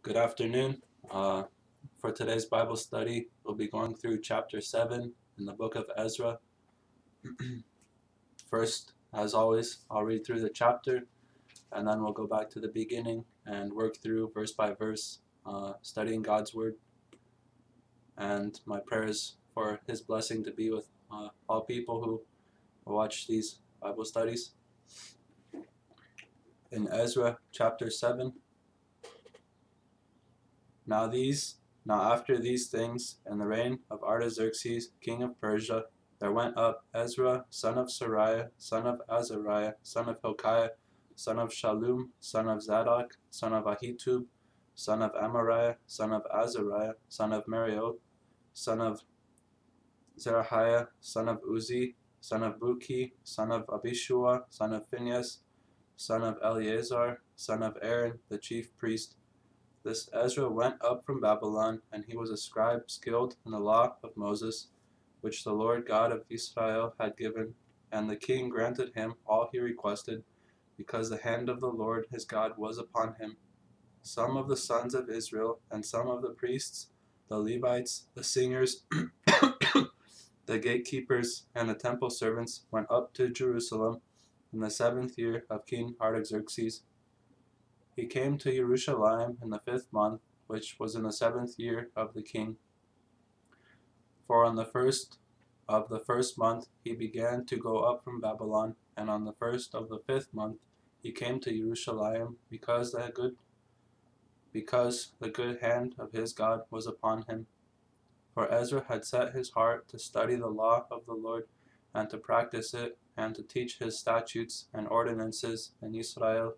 Good afternoon. For today's Bible study, we'll be going through chapter 7 in the book of Ezra. First, as always, I'll read through the chapter, and then we'll go back to the beginning and work through verse by verse, studying God's Word. And my prayers for His blessing to be with all people who watch these Bible studies. In Ezra Chapter 7, Now after these things, in the reign of Artaxerxes, king of Persia, there went up Ezra, son of Sariah, son of Azariah, son of Hilkiah, son of Shallum, son of Zadok, son of Ahitub, son of Amariah, son of Azariah, son of Merioth, son of Zerahiah, son of Uzi, son of Buki, son of Abishua, son of Phinehas, son of Eleazar, son of Aaron, the chief priest. This Ezra went up from Babylon, and he was a scribe skilled in the law of Moses, which the Lord God of Israel had given, and the king granted him all he requested, because the hand of the Lord his God was upon him. Some of the sons of Israel, and some of the priests, the Levites, the singers, the gatekeepers, and the temple servants went up to Jerusalem in the 7th year of King Artaxerxes. He came to Jerusalem in the 5th month, which was in the 7th year of the king. For on the 1st of the 1st month he began to go up from Babylon, and on the 1st of the 5th month he came to Jerusalem, because the good hand of his God was upon him. For Ezra had set his heart to study the law of the Lord, and to practice it, and to teach his statutes and ordinances in Israel.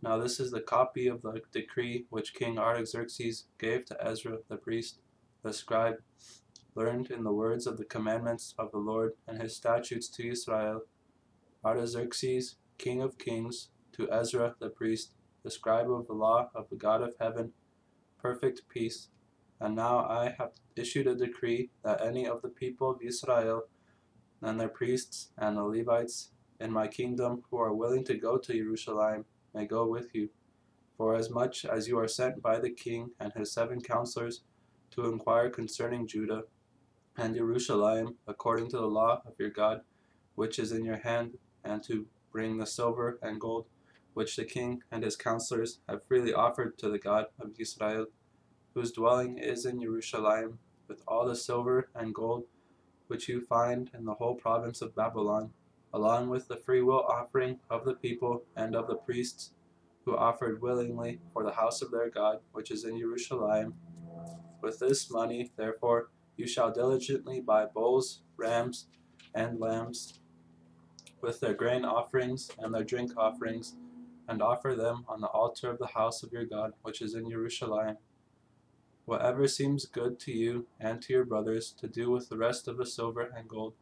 Now this is the copy of the decree which King Artaxerxes gave to Ezra the priest, the scribe, learned in the words of the commandments of the Lord and his statutes to Israel. Artaxerxes, king of kings, to Ezra the priest, the scribe of the law of the God of heaven, perfect peace. And now I have issued a decree that any of the people of Israel and their priests and the Levites in my kingdom who are willing to go to Jerusalem may go with you. For as much as you are sent by the king and his 7 counselors to inquire concerning Judah and Jerusalem according to the law of your God, which is in your hand, and to bring the silver and gold which the king and his counselors have freely offered to the God of Israel, whose dwelling is in Jerusalem, with all the silver and gold which you find in the whole province of Babylon, along with the freewill offering of the people and of the priests who offered willingly for the house of their God, which is in Jerusalem. With this money, therefore, you shall diligently buy bulls, rams, and lambs, with their grain offerings and their drink offerings, and offer them on the altar of the house of your God, which is in Jerusalem. Whatever seems good to you and to your brothers to do with the rest of the silver and gold,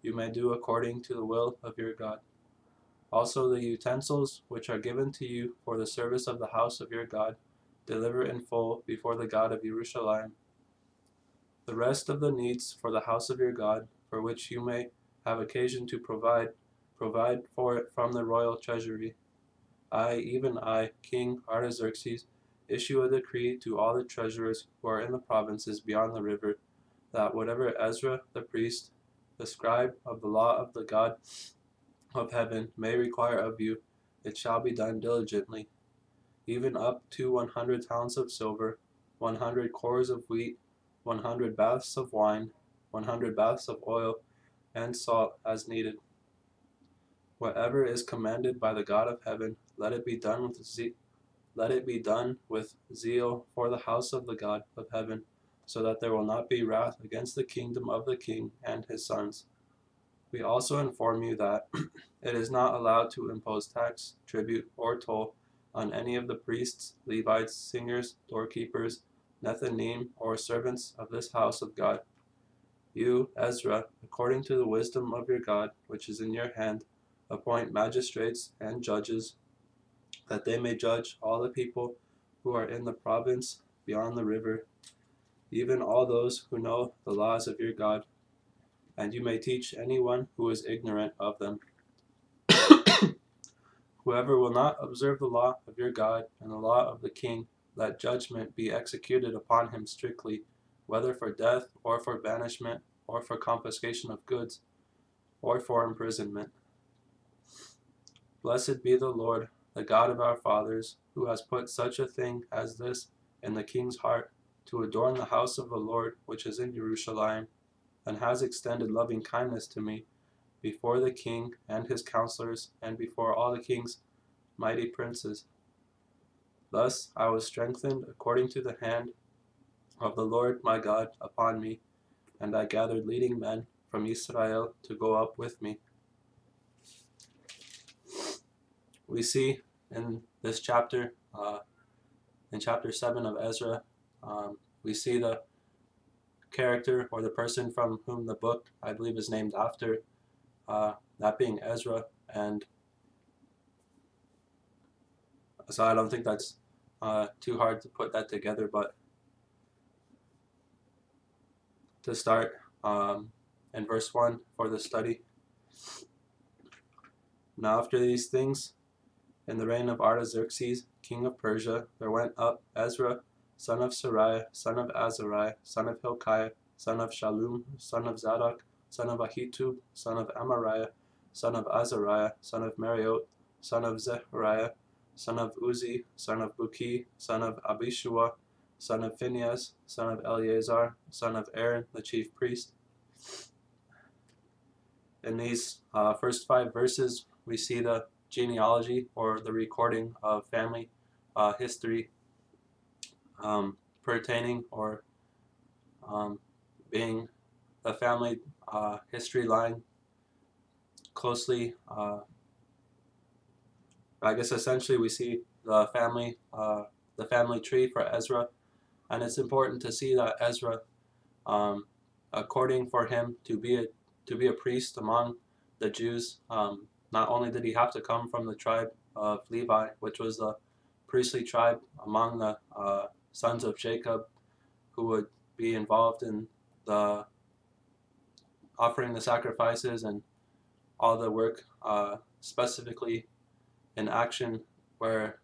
you may do according to the will of your God. Also the utensils which are given to you for the service of the house of your God, deliver in full before the God of Jerusalem. The rest of the needs for the house of your God, for which you may have occasion to provide for it from the royal treasury. Even I, King Artaxerxes, issue a decree to all the treasurers who are in the provinces beyond the river, that whatever Ezra the priest, the scribe of the law of the God of heaven, may require of you, it shall be done diligently, even up to 100 talents of silver, 100 cores of wheat, 100 baths of wine, 100 baths of oil, and salt as needed. Whatever is commanded by the God of heaven, let it be done with zeal for the house of the God of heaven, so that there will not be wrath against the kingdom of the king and his sons. We also inform you that it is not allowed to impose tax, tribute, or toll on any of the priests, Levites, singers, doorkeepers, Nethinim, or servants of this house of God. You, Ezra, according to the wisdom of your God, which is in your hand, appoint magistrates and judges, that they may judge all the people who are in the province beyond the river, even all those who know the laws of your God, and you may teach anyone who is ignorant of them. Whoever will not observe the law of your God and the law of the king, let judgment be executed upon him strictly, whether for death, or for banishment, or for confiscation of goods, or for imprisonment. Blessed be the Lord, the God of our fathers, who has put such a thing as this in the king's heart, to adorn the house of the Lord which is in Jerusalem, and has extended loving kindness to me before the king and his counselors, and before all the king's mighty princes. Thus I was strengthened according to the hand of the Lord my God upon me, and I gathered leading men from Israel to go up with me. We see in this chapter, in chapter 7 of Ezra, we see the character or the person from whom the book, I believe, is named after, that being Ezra. And so I don't think that's too hard to put that together, but to start in verse 1 for the study. Now after these things, in the reign of Artaxerxes, king of Persia, there went up Ezra, son of Sariah, son of Azariah, son of Hilkiah, son of Shallum, son of Zadok, son of Ahitub, son of Amariah, son of Azariah, son of Mariot, son of Zechariah, son of Uzi, son of Buki, son of Abishua, son of Phinehas, son of Eleazar, son of Aaron, the chief priest. In these first 5 verses, we see the genealogy or the recording of family history pertaining or being the family history line closely. I guess essentially we see the family tree for Ezra, and it's important to see that Ezra, according for him to be a priest among the Jews, not only did he have to come from the tribe of Levi, which was the priestly tribe among the sons of Jacob, who would be involved in the offering the sacrifices and all the work, specifically in action where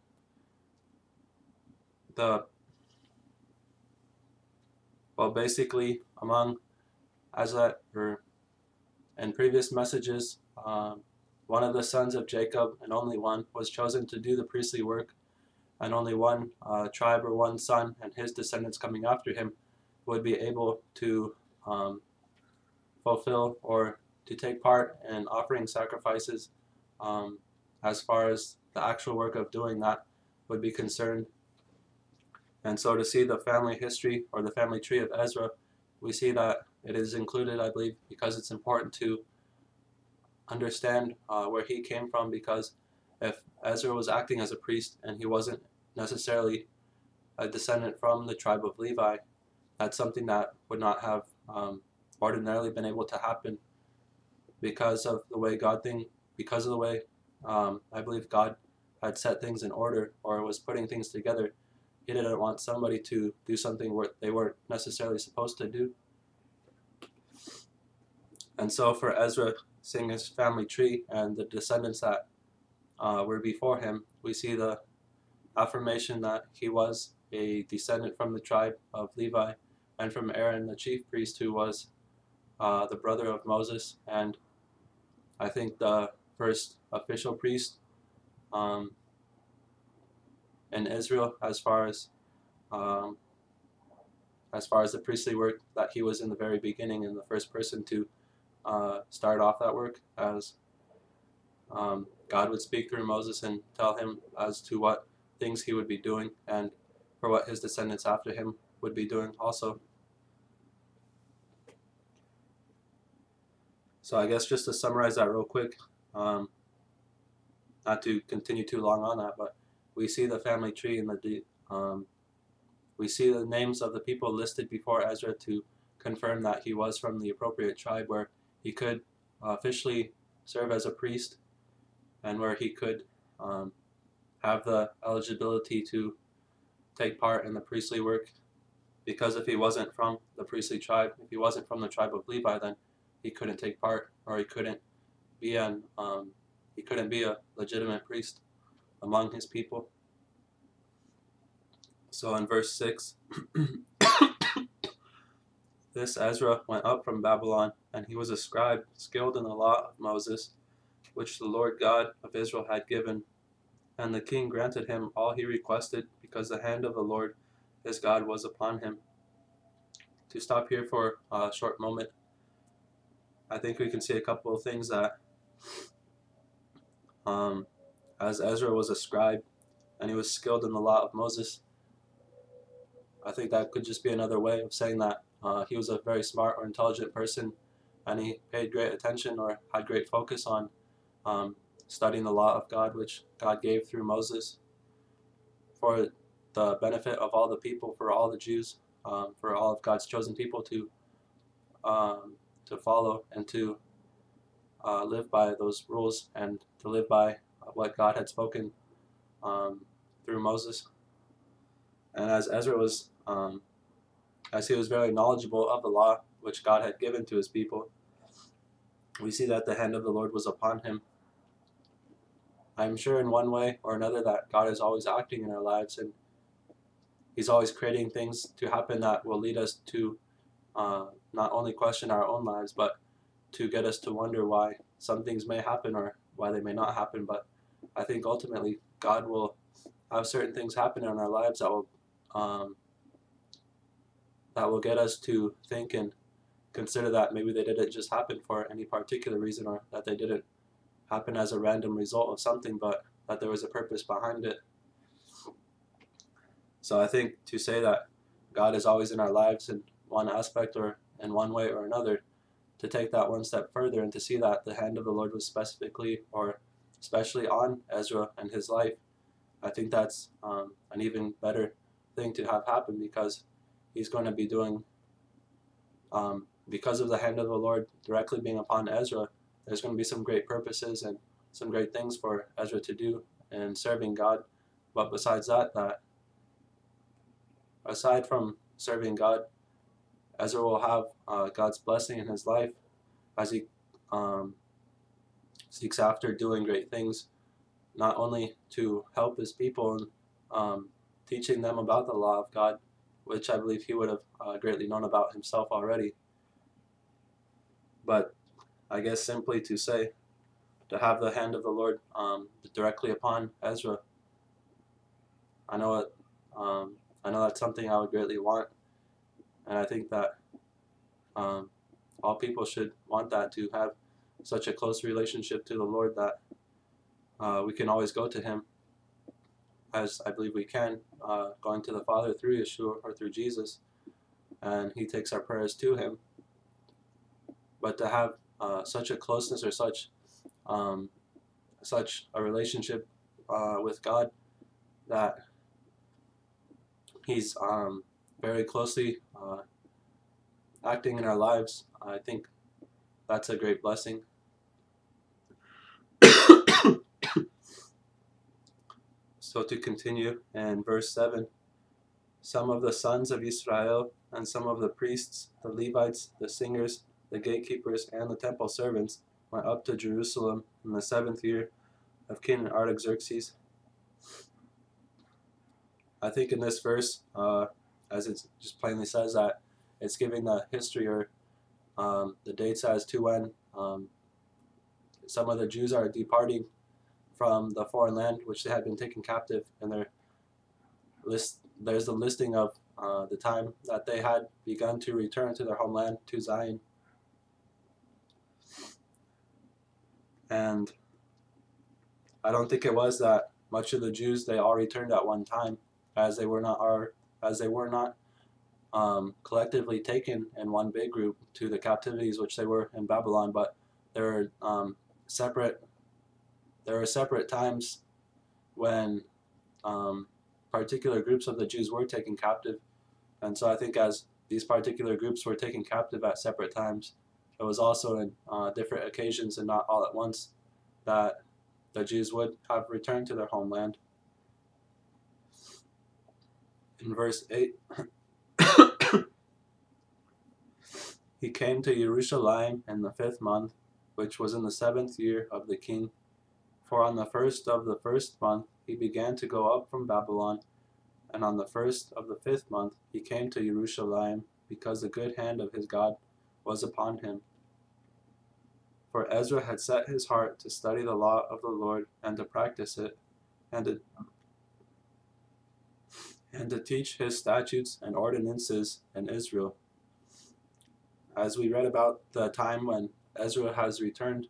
basically among Ezra, or in previous messages, one of the sons of Jacob, and only one, was chosen to do the priestly work, and only one tribe or one son and his descendants coming after him would be able to fulfill or to take part in offering sacrifices, as far as the actual work of doing that would be concerned. And so to see the family history or the family tree of Ezra, we see that it is included, I believe, because it's important to understand where he came from, because if Ezra was acting as a priest and he wasn't necessarily a descendant from the tribe of Levi, that's something that would not have ordinarily been able to happen because of the way I believe God had set things in order or was putting things together. He didn't want somebody to do something where they weren't necessarily supposed to do. And so for Ezra, seeing his family tree and the descendants that were before him, we see the affirmation that he was a descendant from the tribe of Levi and from Aaron, the chief priest, who was the brother of Moses, and I think the first official priest in Israel as far as the priestly work, that he was in the very beginning and the first person to start off that work, as God would speak through Moses and tell him as to what things he would be doing and for what his descendants after him would be doing also. So I guess just to summarize that real quick, not to continue too long on that, but we see the family tree and we see the names of the people listed before Ezra to confirm that he was from the appropriate tribe where he could officially serve as a priest, and where he could have the eligibility to take part in the priestly work. Because if he wasn't from the priestly tribe, if he wasn't from the tribe of Levi, then he couldn't take part, or he couldn't be a legitimate priest among his people. So in verse 6, this Ezra went up from Babylon, and he was a scribe, skilled in the law of Moses, which the Lord God of Israel had given. And the king granted him all he requested, because the hand of the Lord his God was upon him. To stop here for a short moment, I think we can see a couple of things that as Ezra was a scribe and he was skilled in the law of Moses, I think that could just be another way of saying that he was a very smart or intelligent person, and he paid great attention or had great focus on studying the law of God, which God gave through Moses for the benefit of all the people, for all the Jews, for all of God's chosen people to follow and to live by those rules and to live by what God had spoken through Moses. And as Ezra was, as he was very knowledgeable of the law which God had given to his people, we see that the hand of the Lord was upon him. I'm sure in one way or another that God is always acting in our lives, and he's always creating things to happen that will lead us to not only question our own lives, but to get us to wonder why some things may happen or why they may not happen. But I think ultimately God will have certain things happen in our lives that will get us to think and consider that maybe they didn't just happen for any particular reason, or that they didn't happen as a random result of something, but that there was a purpose behind it. So I think to say that God is always in our lives in one aspect or in one way or another, to take that one step further and to see that the hand of the Lord was specifically or especially on Ezra and his life, I think that's an even better thing to have happen, because he's going to be doing, because of the hand of the Lord directly being upon Ezra, there's going to be some great purposes and some great things for Ezra to do in serving God. But besides that, aside from serving God, Ezra will have God's blessing in his life as he seeks after doing great things, not only to help his people and teaching them about the law of God, which I believe he would have greatly known about himself already, but I guess simply to say, to have the hand of the Lord directly upon Ezra, I know that's something I would greatly want, and I think that all people should want that, to have such a close relationship to the Lord that we can always go to him, as I believe we can, going to the Father through Yeshua or through Jesus, and he takes our prayers to him. But to have such a closeness or such a relationship with God that he's very closely acting in our lives, I think that's a great blessing. So to continue in verse 7, some of the sons of Israel and some of the priests, the Levites, the singers, the gatekeepers, and the temple servants went up to Jerusalem in the 7th year of King Artaxerxes. I think in this verse, as it just plainly says, that it's giving the history or the dates as to when some of the Jews are departing from the foreign land which they had been taken captive, and there's the listing of the time that they had begun to return to their homeland, to Zion. And I don't think it was that much of the Jews, they all returned at one time, as they were not collectively taken in one big group to the captivities which they were in Babylon, but there were separate times when particular groups of the Jews were taken captive. And so I think as these particular groups were taken captive at separate times, it was also in different occasions and not all at once that the Jews would have returned to their homeland. In verse 8, he came to Jerusalem in the 5th month, which was in the 7th year of the king. For on the 1st of the 1st month he began to go up from Babylon, And on the 1st of the 5th month he came to Jerusalem, because the good hand of his God was upon him. For Ezra had set his heart to study the law of the Lord and to practice it, and to teach his statutes and ordinances in Israel. As we read about the time when Ezra has returned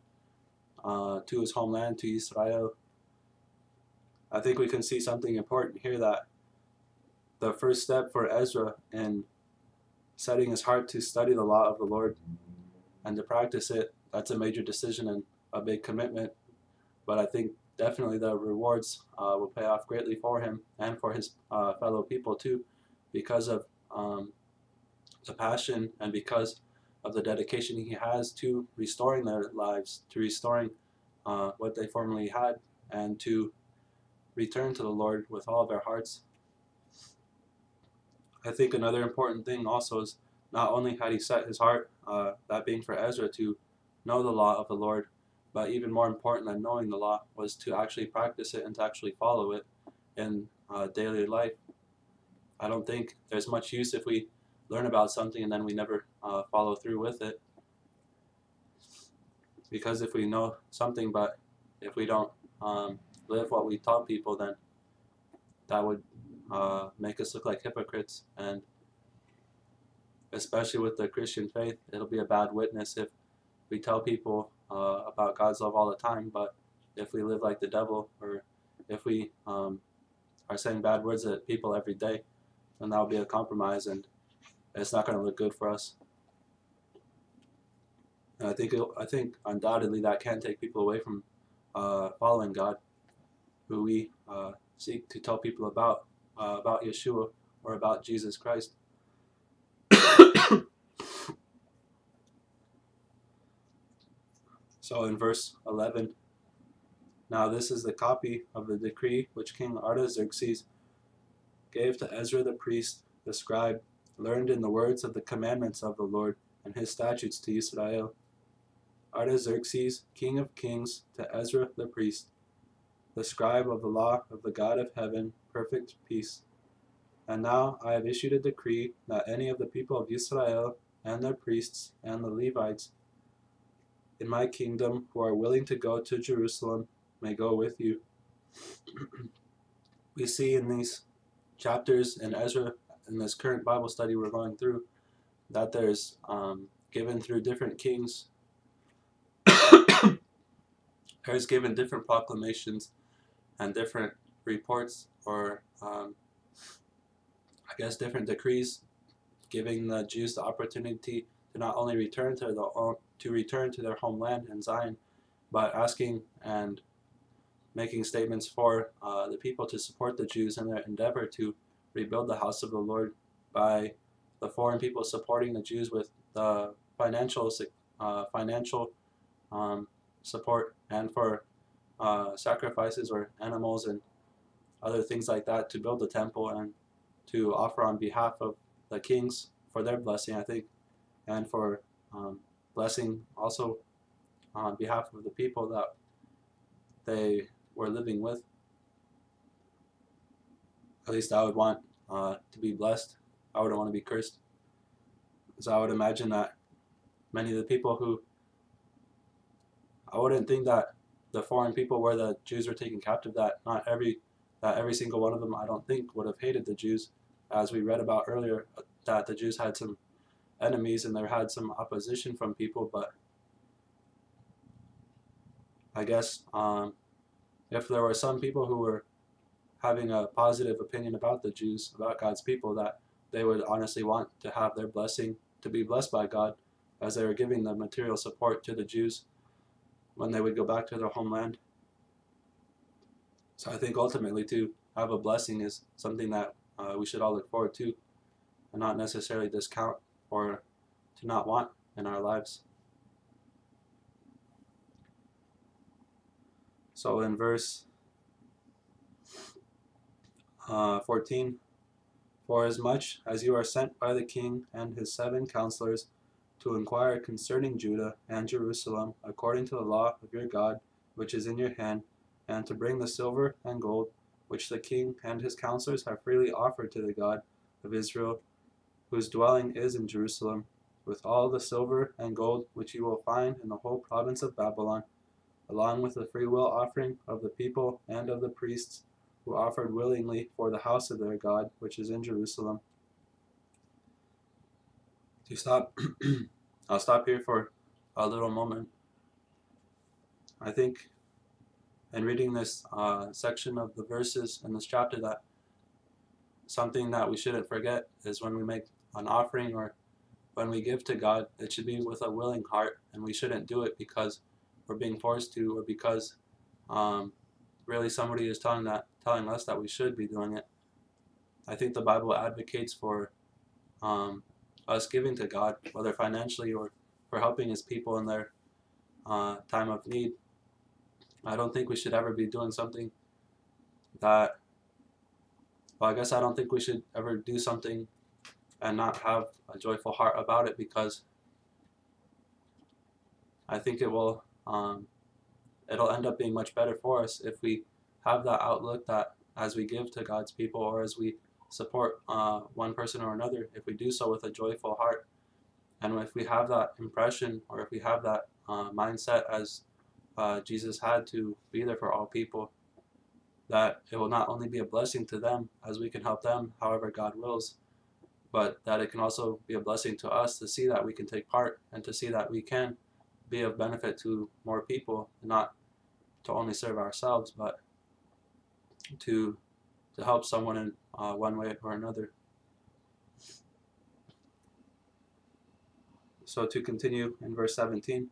to his homeland, to Israel, I think we can see something important here, that the first step for Ezra in setting his heart to study the law of the Lord and to practice it, that's a major decision and a big commitment. But I think definitely the rewards will pay off greatly for him and for his fellow people too, because of the passion and because of the dedication he has to restoring their lives, to restoring what they formerly had, and to return to the Lord with all of their hearts. I think another important thing also is, not only had he set his heart, that being for Ezra, to know the law of the Lord, but even more important than knowing the law was to actually practice it and to actually follow it in daily life. I don't think there's much use if we learn about something and then we never follow through with it. Because if we know something but if we don't live what we taught people, then that would make us look like hypocrites. And especially with the Christian faith, it'll be a bad witness if we tell people about God's love all the time, but if we live like the devil, or if we are saying bad words at people every day, then that'll be a compromise, and it's not going to look good for us. And I think undoubtedly that can take people away from following God, who we seek to tell people about Yeshua or about Jesus Christ. So in verse 11, now this is the copy of the decree which King Artaxerxes gave to Ezra the priest, the scribe, learned in the words of the commandments of the Lord and his statutes to Israel. Artaxerxes, king of kings, to Ezra the priest, the scribe of the law of the God of heaven, perfect peace. And now I have issued a decree that any of the people of Israel and their priests and the Levites in my kingdom who are willing to go to Jerusalem may go with you. We see in these chapters in Ezra, in this current Bible study we're going through, that there's given through different kings, there's given different proclamations and different reports, or I guess different decrees, giving the Jews the opportunity to not only return to their homeland in Zion, but asking and making statements for the people to support the Jews in their endeavor to rebuild the house of the Lord, by the foreign people supporting the Jews with the financial support, and for sacrifices or animals and other things like that to build the temple and to offer on behalf of the kings for their blessing, I think, and for blessing also on behalf of the people that they were living with. At least I would want to be blessed. I wouldn't want to be cursed. So I would imagine that many of the people who, I wouldn't think that the foreign people where the Jews were taken captive, that every single one of them, I don't think, would have hated the Jews, as we read about earlier, that the Jews had some enemies and there had some opposition from people. But I guess if there were some people who were having a positive opinion about the Jews, about God's people, that they would honestly want to have their blessing, to be blessed by God, as they were giving the material support to the Jews when they would go back to their homeland. So I think ultimately to have a blessing is something that we should all look forward to, and not necessarily discount or to not want in our lives. So in verse 14, for as much as you are sent by the king and his 7 counselors to inquire concerning Judah and Jerusalem according to the law of your God which is in your hand, and to bring the silver and gold which the king and his counselors have freely offered to the God of Israel, whose dwelling is in Jerusalem, with all the silver and gold which you will find in the whole province of Babylon, along with the freewill offering of the people and of the priests, who offered willingly for the house of their God, which is in Jerusalem. I'll stop here for a little moment. I think in reading this section of the verses in this chapter, that something that we shouldn't forget is when we make an offering or when we give to God, it should be with a willing heart, and we shouldn't do it because we're being forced to, or because really somebody is telling us that we should be doing it. I think the Bible advocates for us giving to God, whether financially or for helping His people in their time of need. I don't think we should ever be doing something that, well, I guess I don't think we should ever do something and not have a joyful heart about it, because I think it'll end up being much better for us if we have that outlook, that as we give to God's people or as we support one person or another, if we do so with a joyful heart, and if we have that impression, or if we have that mindset as Jesus had, to be there for all people, that it will not only be a blessing to them as we can help them however God wills, but that it can also be a blessing to us to see that we can take part and to see that we can be of benefit to more people, not to only serve ourselves, but to help someone in one way or another. So to continue in verse 17,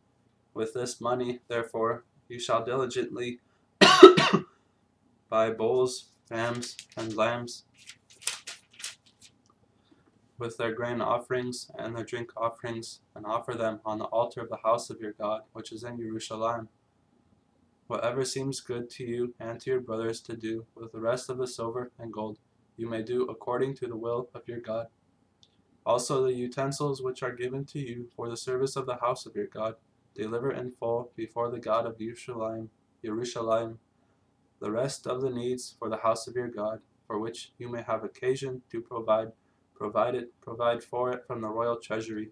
with this money, therefore, you shall diligently buy bulls, rams, and lambs, with their grain offerings and their drink offerings, and offer them on the altar of the house of your God, which is in Jerusalem. Whatever seems good to you and to your brothers to do with the rest of the silver and gold, you may do according to the will of your God. Also the utensils which are given to you for the service of the house of your God, deliver in full before the God of Jerusalem, the rest of the needs for the house of your God, for which you may have occasion to provide for it from the royal treasury.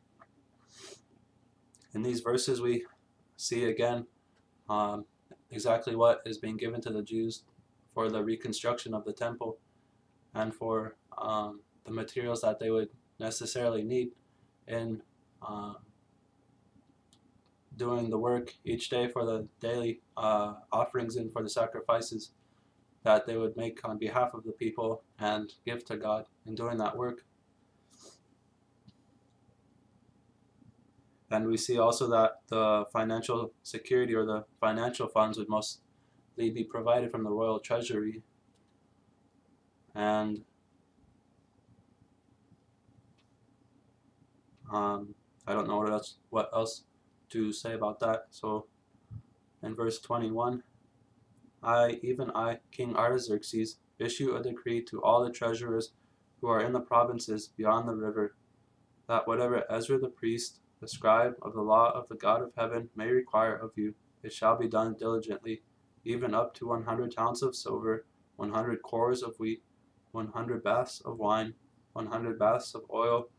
In these verses we see again exactly what is being given to the Jews for the reconstruction of the temple, and for the materials that they would necessarily need in doing the work each day for the daily offerings and for the sacrifices that they would make on behalf of the people and give to God in doing that work. And we see also that the financial security, or the financial funds, would mostly be provided from the royal treasury. And I don't know what else to say about that. So in verse 21, even I, King Artaxerxes, issue a decree to all the treasurers who are in the provinces beyond the river, that whatever Ezra the priest, the scribe of the law of the God of heaven, may require of you, it shall be done diligently, even up to 100 talents of silver, 100 cores of wheat, 100 baths of wine, 100 baths of oil,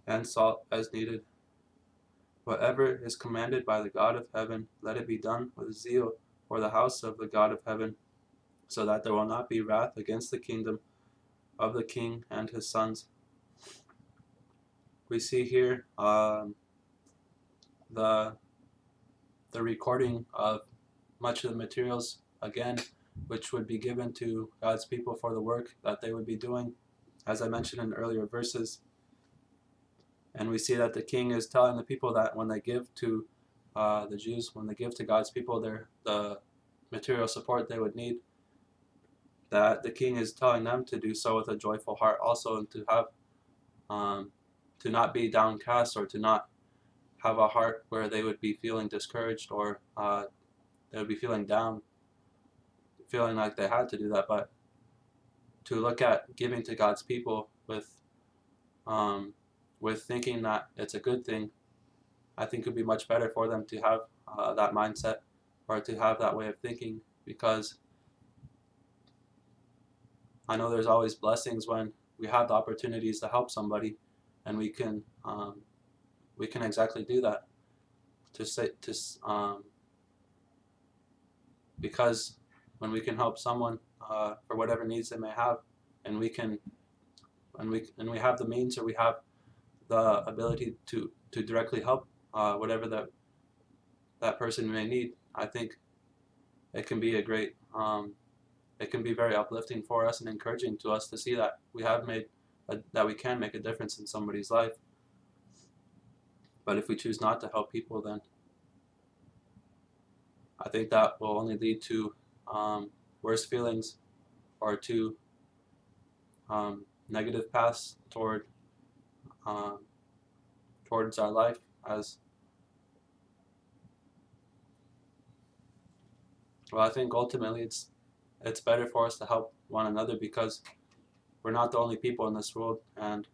and salt as needed. Whatever is commanded by the God of heaven, let it be done with zeal for the house of the God of heaven, so that there will not be wrath against the kingdom of the king and his sons. We see here the recording of much of the materials, again, which would be given to God's people for the work that they would be doing, as I mentioned in earlier verses. And we see that the king is telling the people that when they give to the Jews, when they give to God's people the material support they would need, that the king is telling them to do so with a joyful heart also, and to have to not be downcast, or to not have a heart where they would be feeling discouraged, or they would be feeling down, feeling like they had to do that, but to look at giving to God's people with thinking that it's a good thing. I think it would be much better for them to have that mindset, or to have that way of thinking, because I know there's always blessings when we have the opportunities to help somebody, and we can exactly do that. Because when we can help someone for whatever needs they may have, and we have the means, or we have the ability to directly help whatever that person may need, I think it can be a great it can be very uplifting for us and encouraging to us to see that that we can make a difference in somebody's life. But if we choose not to help people, then I think that will only lead to worse feelings, or to negative paths um, towards our life. As well, I think ultimately it's better for us to help one another, because we're not the only people in this world, and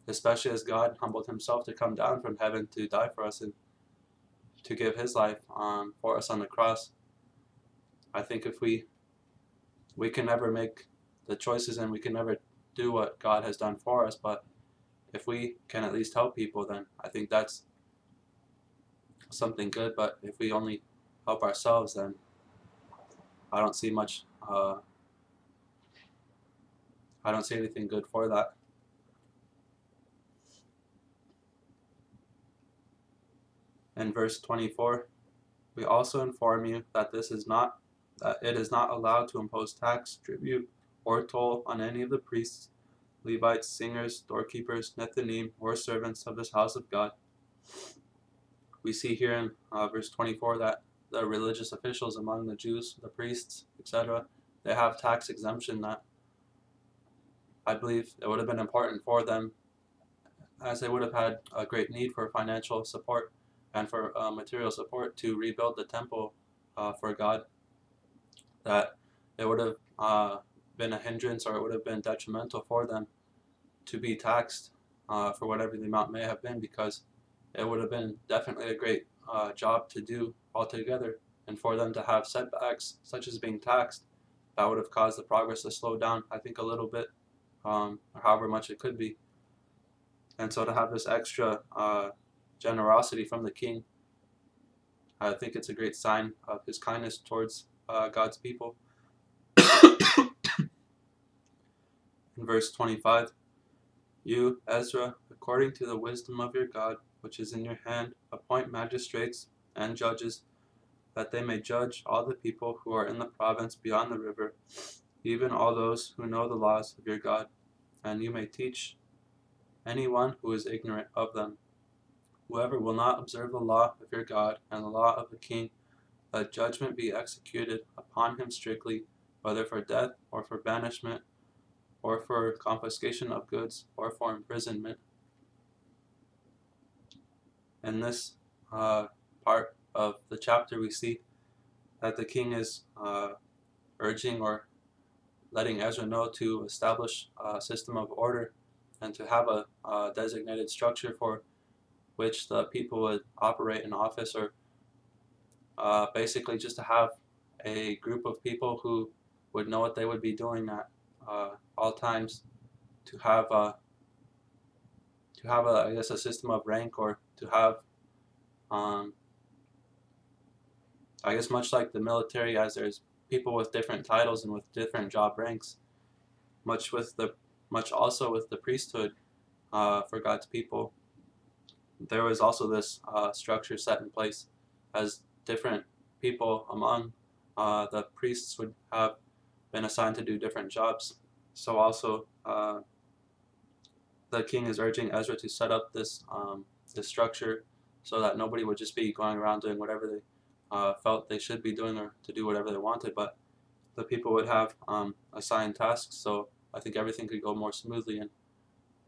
especially as God humbled himself to come down from heaven to die for us and to give his life for us on the cross. I think if we can never make the choices, and we can never do what God has done for us, but if we can at least help people, then I think that's something good. But if we only help ourselves, then I don't see much. I don't see anything good for that. In verse 24, we also inform you that it is not allowed to impose tax, tribute, or toll on any of the priests, Levites, singers, doorkeepers, Nethinim, or servants of this house of God. We see here in verse 24 that the religious officials among the Jews, the priests, etc., they have tax exemption. That I believe it would have been important for them, as they would have had a great need for financial support and for material support to rebuild the temple for God, that it would have been a hindrance, or it would have been detrimental for them to be taxed for whatever the amount may have been, because it would have been definitely a great job to do altogether. And for them to have setbacks, such as being taxed, that would have caused the progress to slow down, I think, a little bit, or however much it could be. And so to have this extra generosity from the king, I think it's a great sign of his kindness towards God's people. In verse 25, you, Ezra, according to the wisdom of your God, which is in your hand, appoint magistrates and judges, that they may judge all the people who are in the province beyond the river, even all those who know the laws of your God, and you may teach anyone who is ignorant of them. Whoever will not observe the law of your God and the law of the king, let judgment be executed upon him strictly, whether for death, or for banishment, or for confiscation of goods, or for imprisonment. In this part of the chapter, we see that the king is urging, or letting Ezra know, to establish a system of order, and to have a designated structure for which the people would operate in office, or basically just to have a group of people who would know what they would be doing at all times, to have I guess a system of rank, or to have I guess much like the military, as there's people with different titles and with different job ranks, much also with the priesthood for God's people. There was also this structure set in place, as different people among the priests would have been assigned to do different jobs. So also the king is urging Ezra to set up this structure, so that nobody would just be going around doing whatever they felt they should be doing, or to do whatever they wanted, but the people would have assigned tasks. So I think everything could go more smoothly, and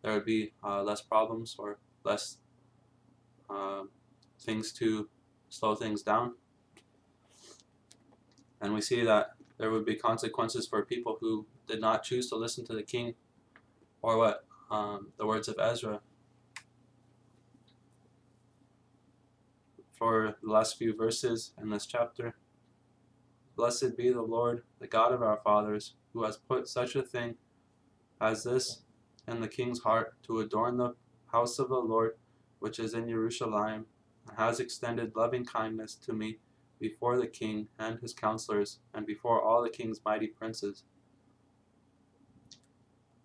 there would be less problems, or less things to slow things down. And we see that there would be consequences for people who did not choose to listen to the king, or what the words of Ezra. For the last few verses in this chapter, blessed be the Lord, the God of our fathers, who has put such a thing as this in the king's heart, to adorn the house of the Lord which is in Jerusalem, and has extended loving kindness to me before the king and his counselors, and before all the king's mighty princes.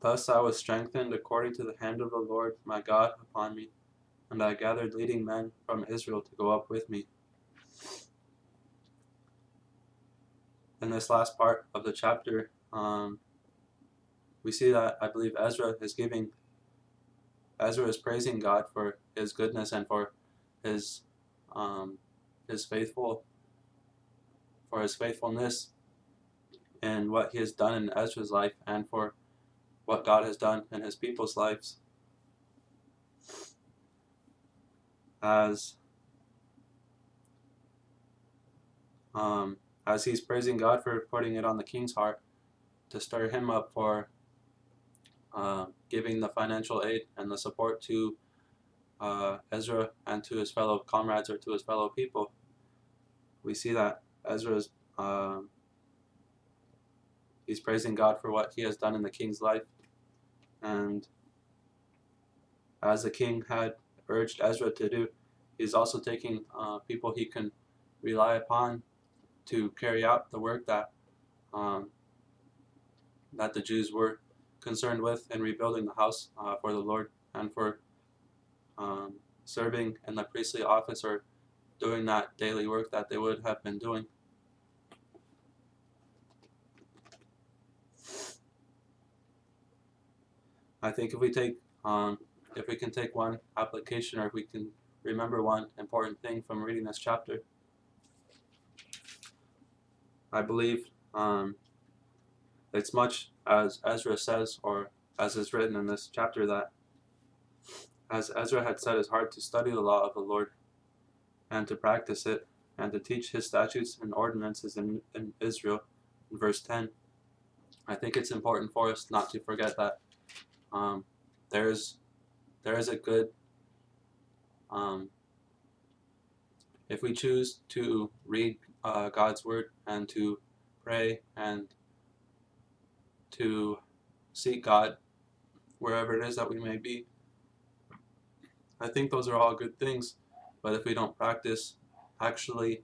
Thus I was strengthened according to the hand of the Lord my God upon me, and I gathered leading men from Israel to go up with me. In this last part of the chapter, we see that I believe Ezra is praising God for his goodness and for his faithfulness in what he has done in Ezra's life, and for what God has done in his people's lives. As he's praising God for putting it on the king's heart to stir him up for giving the financial aid and the support to Ezra and to his fellow comrades, or to his fellow people, we see that Ezra's he's praising God for what he has done in the king's life. And as the king had urged Ezra to do, he's also taking people he can rely upon to carry out the work that the Jews were concerned with in rebuilding the house for the Lord, and for serving in the priestly office, or doing that daily work that they would have been doing. I think if we can take one application, or if we can remember one important thing from reading this chapter, I believe it's much as Ezra says, or as is written in this chapter, that as Ezra had set his heart to study the law of the Lord, and to practice it, and to teach his statutes and ordinances in Israel, in verse 10, I think it's important for us not to forget that there is a good, if we choose to read God's word, and to pray, and to seek God wherever it is that we may be, I think those are all good things. But if we don't practice actually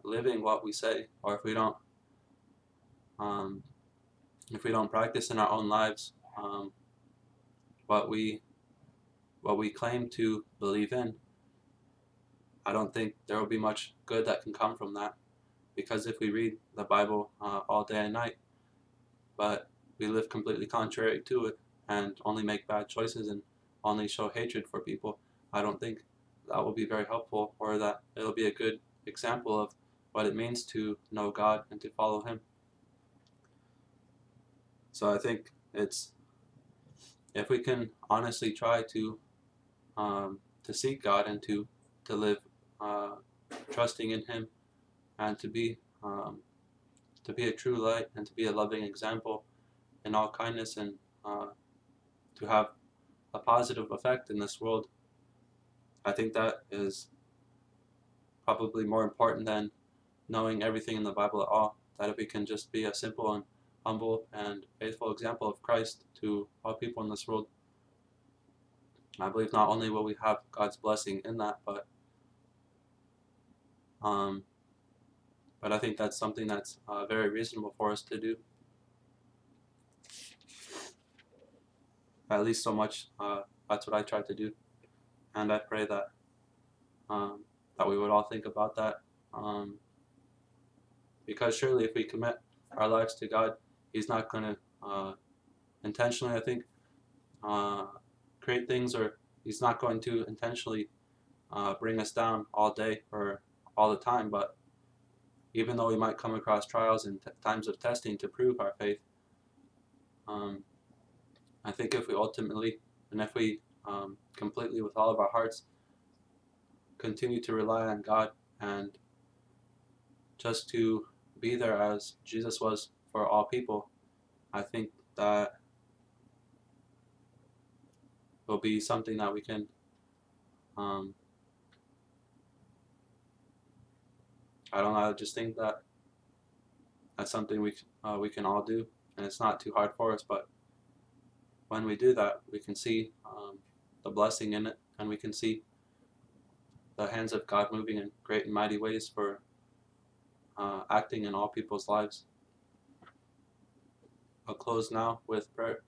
living what we say, or if we don't practice in our own lives what we claim to believe in, I don't think there will be much good that can come from that. Because if we read the Bible all day and night, but we live completely contrary to it, and only make bad choices, and only show hatred for people, I don't think that will be very helpful, or that it'll be a good example of what it means to know God and to follow Him. So I think it's, if we can honestly try to seek God, and to live trusting in Him, and to be a true light, and to be a loving example in all kindness, and to have a positive effect in this world, I think that is probably more important than knowing everything in the Bible at all. That if we can just be a simple and humble and faithful example of Christ to all people in this world, I believe not only will we have God's blessing in that, but I think that's something that's very reasonable for us to do. At least so much, that's what I try to do. And I pray that that we would all think about that. Because surely if we commit our lives to God, He's not going to intentionally, I think, create things, or He's not going to intentionally bring us down all day or all the time. But even though we might come across trials and times of testing to prove our faith, I think if we ultimately, and if we completely with all of our hearts continue to rely on God, and just to be there as Jesus was for all people, I think that will be something that we can I don't know, I just think that that's something we we can all do, and it's not too hard for us. But when we do that, we can see the blessing in it, and we can see the hands of God moving in great and mighty ways for acting in all people's lives. I'll close now with prayer.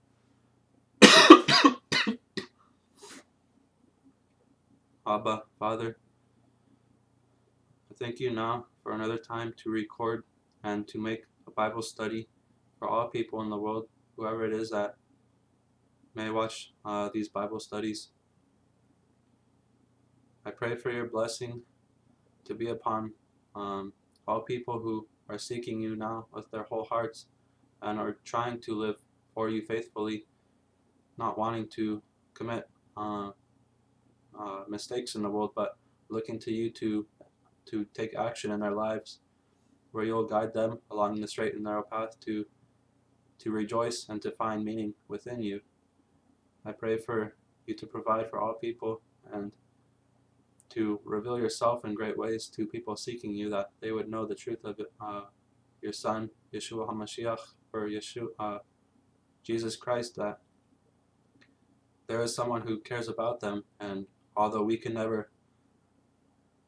Abba, Father, I thank you now for another time to record and to make a Bible study for all people in the world, whoever it is that may watch these Bible studies. I pray for your blessing to be upon all people who are seeking you now with their whole hearts and are trying to live for you faithfully, not wanting to commit mistakes in the world, but looking to you to take action in their lives, where you'll guide them along the straight and narrow path to rejoice and to find meaning within you. I pray for you to provide for all people and to reveal yourself in great ways to people seeking you, that they would know the truth of your Son, Yeshua HaMashiach, or Jesus Christ, that there is someone who cares about them, and although we can never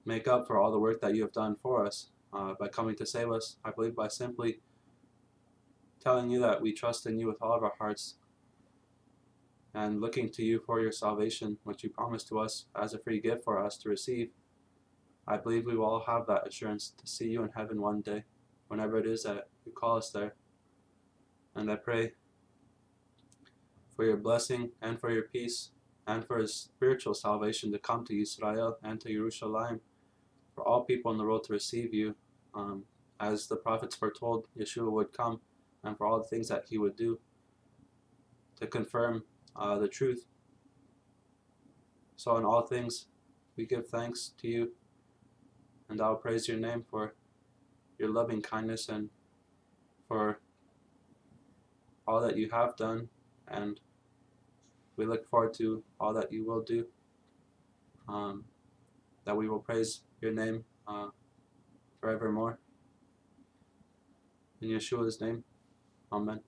make up for all the work that you have done for us by coming to save us, I believe by simply telling you that we trust in you with all of our hearts and looking to you for your salvation, which you promised to us as a free gift for us to receive, I believe we will all have that assurance to see you in heaven one day, whenever it is that you call us there. And I pray for your blessing and for your peace and for his spiritual salvation to come to Israel and to Jerusalem, for all people in the world to receive you, as the prophets foretold Yeshua would come, and for all the things that he would do to confirm the truth. So in all things we give thanks to you, and I'll praise your name for your loving kindness and for all that you have done, and we look forward to all that you will do, that we will praise your name forevermore. In Yeshua's name, amen.